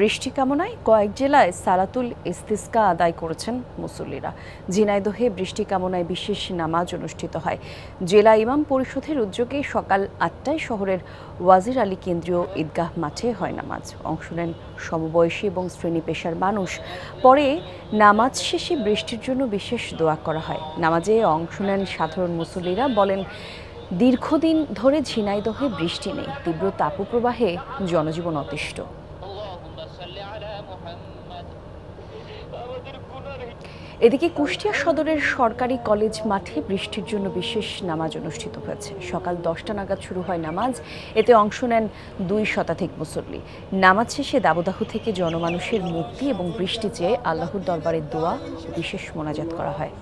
বৃষ্টি কামনায় কয়েক জেলায় সালাতুল ইস্তিসকা আদায় করেছেন মুসল্লিরা। ঝিনাইদহে বৃষ্টি কামনায় বিশেষ নামাজ অনুষ্ঠিত হয়। জেলা ইমাম পরিষদের উদ্যোগে সকাল ৮টায় শহরের ওয়াজির আলী কেন্দ্রীয় ঈদগাহ মাঠে হয় নামাজ। অংশ নেন সমবয়সী এবং শ্রেণী পেশার মানুষ। পরে নামাজ শেষে বৃষ্টির জন্য বিশেষ দোয়া করা হয়। নামাজে অংশ নেন সাধারণ মুসল্লিরা। বলেন, দীর্ঘদিন ধরে ঝিনাইদহে বৃষ্টি নেই, তীব্র তাপপ্রবাহে জনজীবন অতিষ্ঠ। এদিকে কুষ্টিয়া সদরের সরকারি কলেজ মাঠে বৃষ্টির জন্য বিশেষ নামাজ অনুষ্ঠিত হয়েছে। সকাল 10টা নাগাদ শুরু হয় নামাজ। এতে অংশ নেন 2 শতাধিক মুসল্লি। নামাজ শেষে দাবদাহ থেকে জনমানুষের মুক্তি এবং বৃষ্টি চেয়ে আল্লাহর দরবারে দোয়া ও বিশেষ মোনাজাত করা হয়।